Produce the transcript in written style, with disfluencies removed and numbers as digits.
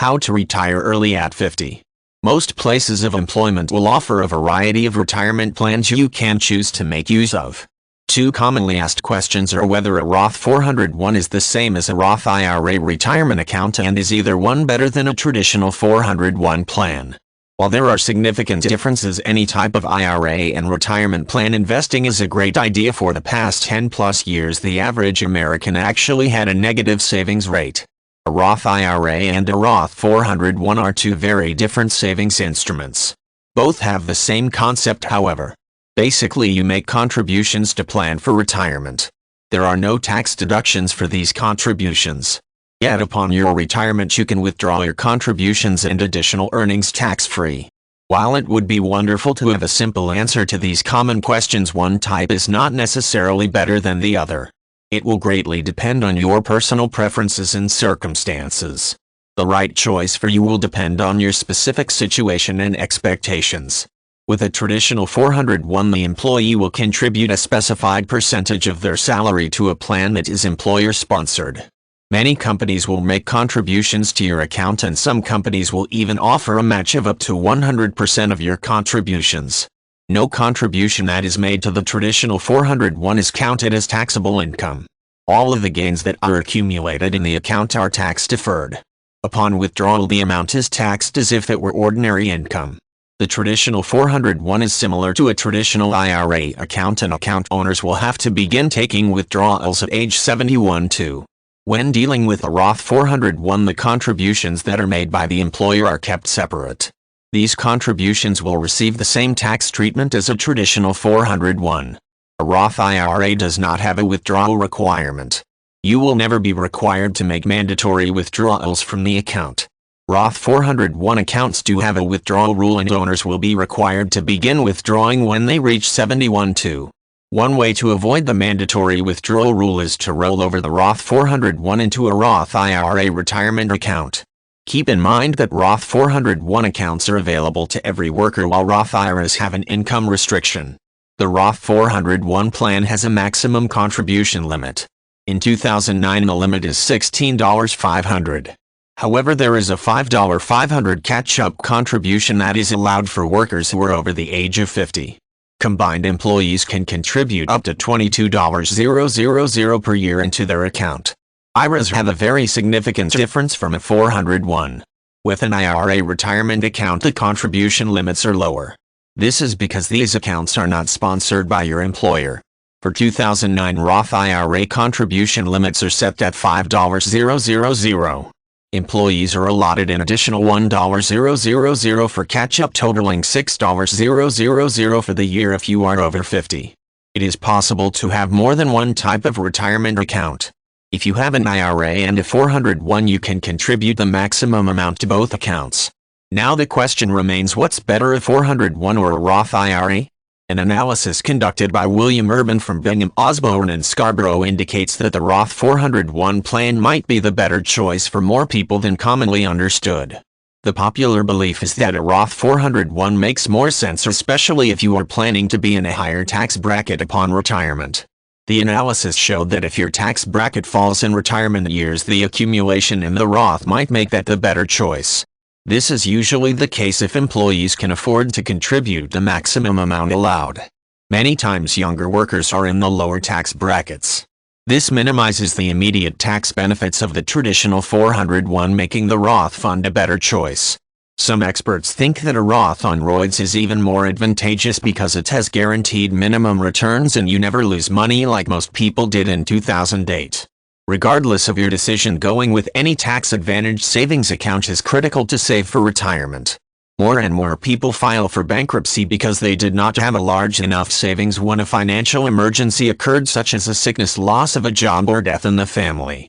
How to retire early at 50. Most places of employment will offer a variety of retirement plans you can choose to make use of. Two commonly asked questions are whether a Roth 401 is the same as a Roth IRA retirement account and is either one better than a traditional 401 plan. While there are significant differences, any type of IRA and retirement plan investing is a great idea. For the past 10+ years, the average American actually had a negative savings rate. A Roth IRA and a Roth 401 are two very different savings instruments. Both have the same concept, however. Basically, you make contributions to plan for retirement. There are no tax deductions for these contributions. Yet upon your retirement you can withdraw your contributions and additional earnings tax-free. While it would be wonderful to have a simple answer to these common questions, one type is not necessarily better than the other. It will greatly depend on your personal preferences and circumstances. The right choice for you will depend on your specific situation and expectations. With a traditional 401, the employee will contribute a specified percentage of their salary to a plan that is employer-sponsored. Many companies will make contributions to your account, and some companies will even offer a match of up to 100% of your contributions. No contribution that is made to the traditional 401 is counted as taxable income. All of the gains that are accumulated in the account are tax-deferred. Upon withdrawal, the amount is taxed as if it were ordinary income. The traditional 401 is similar to a traditional IRA account, and account owners will have to begin taking withdrawals at age 71 too. When dealing with a Roth 401, the contributions that are made by the employer are kept separate. These contributions will receive the same tax treatment as a traditional 401. A Roth IRA does not have a withdrawal requirement. You will never be required to make mandatory withdrawals from the account. Roth 401 accounts do have a withdrawal rule, and owners will be required to begin withdrawing when they reach 71 too. One way to avoid the mandatory withdrawal rule is to roll over the Roth 401 into a Roth IRA retirement account. Keep in mind that Roth 401 accounts are available to every worker, while Roth IRAs have an income restriction. The Roth 401 plan has a maximum contribution limit. In 2009, the limit is $16,500. However, there is a $5,500 catch-up contribution that is allowed for workers who are over the age of 50. Combined employees can contribute up to $22,000 per year into their account. IRAs have a very significant difference from a 401. With an IRA retirement account, the contribution limits are lower. This is because these accounts are not sponsored by your employer. For 2009, Roth IRA contribution limits are set at $5,000. Employees are allotted an additional $1,000 for catch-up, totaling $6,000 for the year if you are over 50. It is possible to have more than one type of retirement account. If you have an IRA and a 401, you can contribute the maximum amount to both accounts. Now the question remains, what's better, a 401 or a Roth IRA? An analysis conducted by William Urban from Bingham, Osborne and Scarborough indicates that the Roth 401 plan might be the better choice for more people than commonly understood. The popular belief is that a Roth 401 makes more sense, especially if you are planning to be in a higher tax bracket upon retirement. The analysis showed that if your tax bracket falls in retirement years, the accumulation in the Roth might make that the better choice. This is usually the case if employees can afford to contribute the maximum amount allowed. Many times younger workers are in the lower tax brackets. This minimizes the immediate tax benefits of the traditional 401, making the Roth fund a better choice. Some experts think that a Roth on Roids is even more advantageous because it has guaranteed minimum returns and you never lose money like most people did in 2008. Regardless of your decision, going with any tax-advantaged savings account is critical to save for retirement. More and more people file for bankruptcy because they did not have a large enough savings when a financial emergency occurred, such as a sickness, loss of a job, or death in the family.